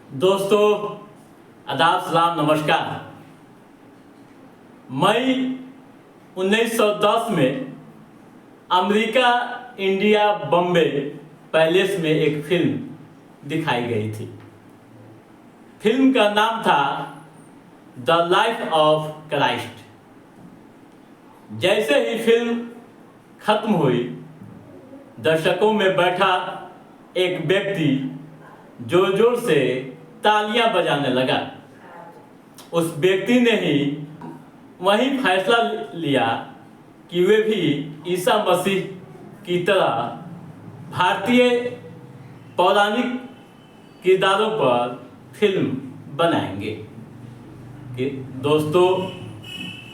दोस्तों, आदाब, सलाम, नमस्कार। मई 1910 में अमेरिका इंडिया बॉम्बे पैलेस में एक फिल्म दिखाई गई थी। फिल्म का नाम था द लाइफ ऑफ क्राइस्ट। जैसे ही फिल्म खत्म हुई, दर्शकों में बैठा एक व्यक्ति जोर जोर से तालियां बजाने लगा। उस व्यक्ति ने ही वही फैसला लिया कि वे भी ईसा मसीह की तरह भारतीय पौराणिक किरदारों पर फिल्म बनाएंगे। कि दोस्तों,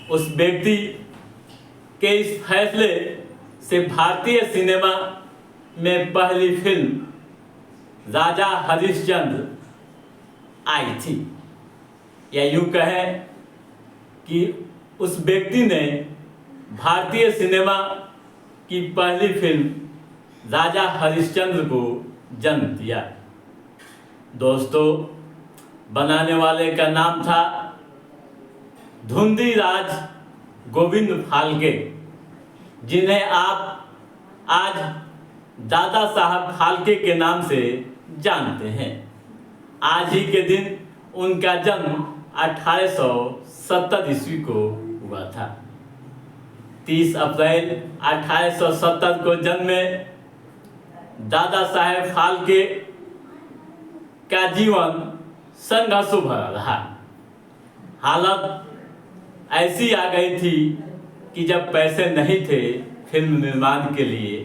उस व्यक्ति के इस फैसले से भारतीय सिनेमा में पहली फिल्म राजा हरिश्चंद्र आई थी। या यूं कहें कि उस व्यक्ति ने भारतीय सिनेमा की पहली फिल्म राजा हरिश्चंद्र को जन्म दिया। दोस्तों, बनाने वाले का नाम था धुंधीराज गोविंद फाल्के, जिन्हें आप आज दादा साहब फाल्के के नाम से जानते हैं। आज ही के दिन उनका जन्म 1870 ईस्वी को हुआ था। 30 अप्रैल 1870 को जन्मे दादा साहेब फाल्के का जीवन संघर्षों भरा रहा। हालत ऐसी आ गई थी कि जब पैसे नहीं थे फिल्म निर्माण के लिए,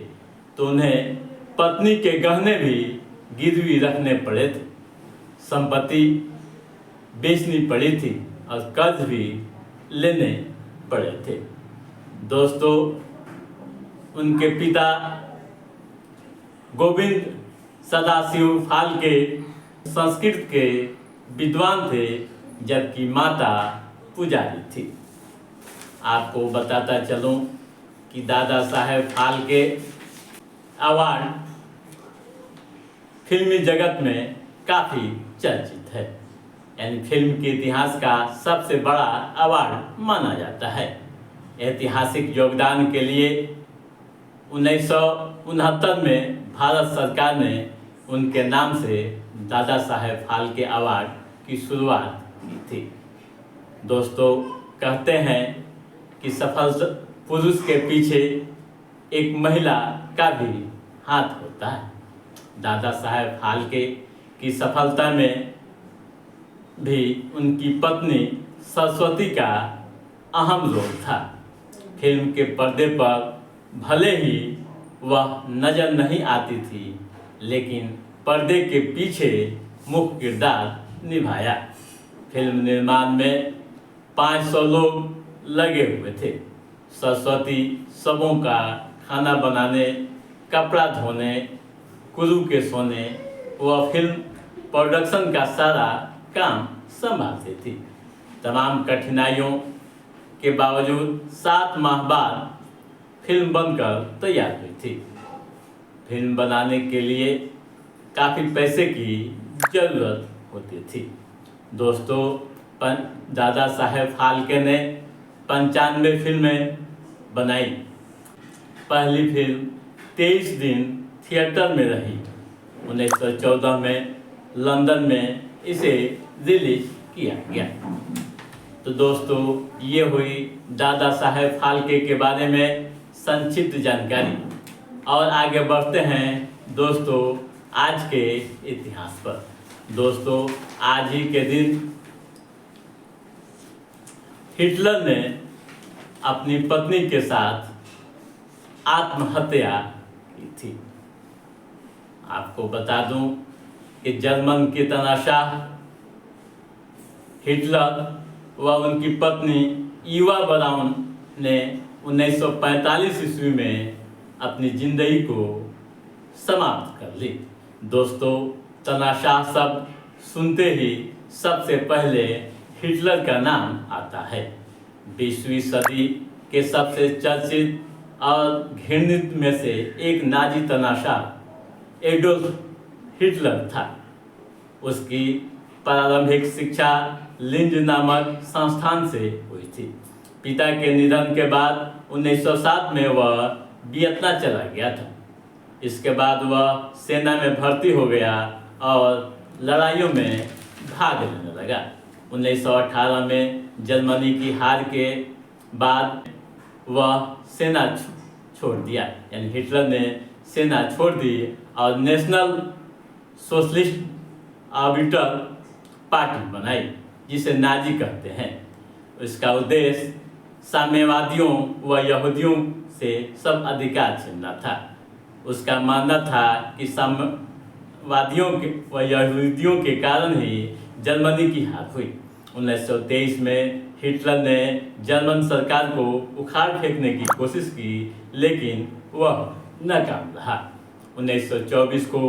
तो उन्हें पत्नी के गहने भी गिरवी रखने पड़े थे, संपत्ति बेचनी पड़ी थी और कर्ज भी लेने पड़े थे। दोस्तों, उनके पिता गोविंद सदाशिव फाल्के संस्कृत के विद्वान थे, जबकि माता पुजारी थी। आपको बताता चलूं कि दादा साहेब फाल्के अवार्ड फिल्मी जगत में काफ़ी चर्चित है। यानी फिल्म के इतिहास का सबसे बड़ा अवार्ड माना जाता है। ऐतिहासिक योगदान के लिए 1969 में भारत सरकार ने उनके नाम से दादा साहेब फाल्के अवार्ड की शुरुआत की थी। दोस्तों, कहते हैं कि सफल पुरुष के पीछे एक महिला का भी हाथ होता है। दादा साहेब फाल्के की सफलता में भी उनकी पत्नी सरस्वती का अहम रोल था। फिल्म के पर्दे पर भले ही वह नजर नहीं आती थी, लेकिन पर्दे के पीछे मुख्य किरदार निभाया। फिल्म निर्माण में 500 लोग लगे हुए थे। सरस्वती सबों का खाना बनाने, कपड़ा धोने, गुरु के सोने व फिल्म प्रोडक्शन का सारा काम संभालती थी। तमाम कठिनाइयों के बावजूद 7 माह बाद फिल्म बनकर तैयार हुई थी। फिल्म बनाने के लिए काफ़ी पैसे की ज़रूरत होती थी। दोस्तों, दादा साहेब फाल्के ने 95 फिल्में बनाई। पहली फिल्म 23 दिन थिएटर में रही। 1914 में लंदन में इसे रिलीज किया गया। तो दोस्तों, ये हुई दादा साहेब फाल्के के बारे में संक्षिप्त जानकारी। और आगे बढ़ते हैं दोस्तों आज के इतिहास पर। दोस्तों, आज ही के दिन हिटलर ने अपनी पत्नी के साथ आत्महत्या की थी। आपको बता दूं कि जर्मन के तानाशाह हिटलर व उनकी पत्नी ईवा ब्राउन ने 1945 ईस्वी में अपनी जिंदगी को समाप्त कर ली। दोस्तों, तानाशाह शब्द सुनते ही सबसे पहले हिटलर का नाम आता है। 20वीं सदी के सबसे चर्चित और घृणित में से एक नाजी तानाशाह एडोल्फ हिटलर था। उसकी प्रारंभिक शिक्षा लिंज नामक संस्थान से हुई थी। पिता के निधन के बाद 1907 में वह वियतनाम चला गया था। इसके बाद वह सेना में भर्ती हो गया और लड़ाइयों में भाग लेने लगा। 1918 में जर्मनी की हार के बाद वह सेना छोड़ दिया, यानी हिटलर ने सेना छोड़ दी और नेशनल सोशलिस्ट आर्बिटर पार्टी बनाई, जिसे नाजी कहते हैं। इसका उद्देश्य साम्यवादियों व यहूदियों से सब अधिकार छीनना था। उसका मानना था कि साम्यवादियों के व यहूदियों के कारण ही जर्मनी की हार हुई। 1923 में हिटलर ने जर्मन सरकार को उखाड़ फेंकने की कोशिश की, लेकिन वह नाकाम रहा। 1924 को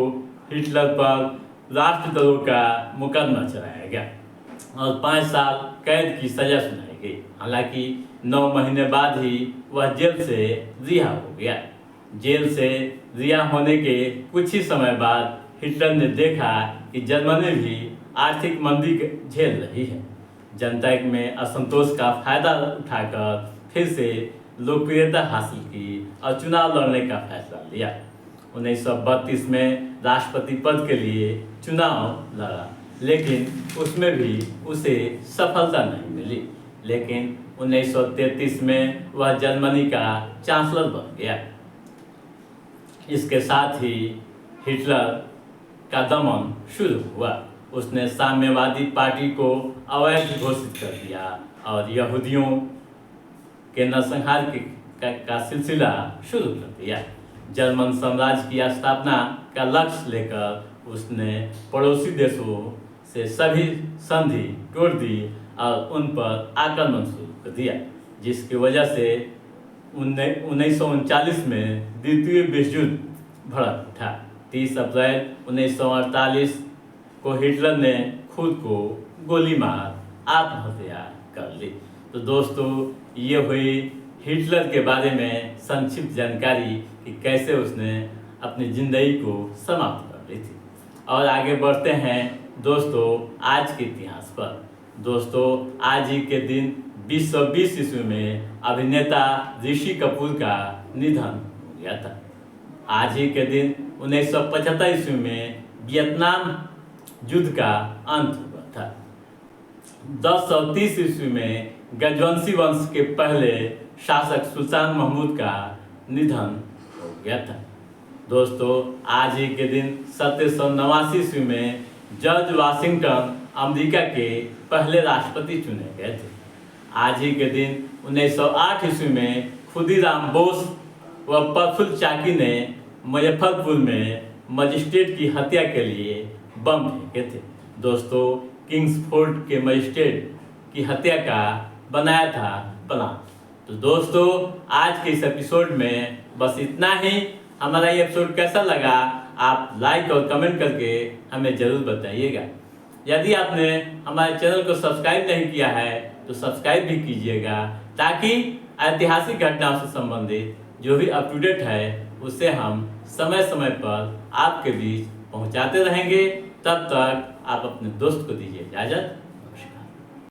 हिटलर पर राष्ट्रद्रोह का मुकदमा चलाया गया और 5 साल कैद की सजा सुनाई गई। हालांकि 9 महीने बाद ही वह जेल से रिहा हो गया। जेल से रिहा होने के कुछ ही समय बाद हिटलर ने देखा कि जर्मनी भी आर्थिक मंदी झेल रही है। जनता में असंतोष का फायदा उठाकर फिर से लोकप्रियता हासिल की और चुनाव लड़ने का फैसला लिया। 1932 में राष्ट्रपति पद के लिए चुनाव लड़ा, लेकिन उसमें भी उसे सफलता नहीं मिली। लेकिन 1933 में वह जर्मनी का चांसलर बन गया। इसके साथ ही हिटलर का दमन शुरू हुआ। उसने साम्यवादी पार्टी को अवैध घोषित कर दिया और यहूदियों के नरसंहार का सिलसिला शुरू कर दिया। जर्मन साम्राज्य की स्थापना का लक्ष्य लेकर उसने पड़ोसी देशों से सभी संधि तोड़ दी और उन पर आक्रमण शुरू कर दिया, जिसकी वजह से 1939 में द्वितीय विश्व युद्ध भड़क उठा। 30 अप्रैल 1948 को हिटलर ने खुद को गोली मार आत्महत्या कर ली। तो दोस्तों, ये हुई हिटलर के बारे में संक्षिप्त जानकारी कि कैसे उसने अपनी ज़िंदगी को समाप्त कर ली थी। और आगे बढ़ते हैं दोस्तों आज के इतिहास पर। दोस्तों, आज ही के दिन 2020 ईस्वी में अभिनेता ऋषि कपूर का निधन हो गया था। आज ही के दिन 1975 ईस्वी में वियतनाम युद्ध का अंत हुआ था। 1030 ईस्वी में गजवंशी वंश के पहले शासक सुल्तान महमूद का निधन हो गया था। दोस्तों, आज ही के दिन 1789 ईस्वी में जॉर्ज वाशिंगटन अमेरिका के पहले राष्ट्रपति चुने गए थे। आज ही के दिन 1908 ईस्वी में खुदीराम बोस व प्रफुल्ल चाकी ने मुजफ्फरपुर में मजिस्ट्रेट की हत्या के लिए बम फेंके थे। दोस्तों, किंग्सफोर्ड के मजिस्ट्रेट की हत्या का बनाया था प्लान। तो दोस्तों, आज के इस एपिसोड में बस इतना ही। हमारा ये एपिसोड कैसा लगा आप लाइक और कमेंट करके हमें ज़रूर बताइएगा। यदि आपने हमारे चैनल को सब्सक्राइब नहीं किया है तो सब्सक्राइब भी कीजिएगा, ताकि ऐतिहासिक घटनाओं से संबंधित जो भी अप टू डेट है उसे हम समय समय पर आपके बीच पहुंचाते रहेंगे। तब तक आप अपने दोस्त को दीजिए इजाज़त।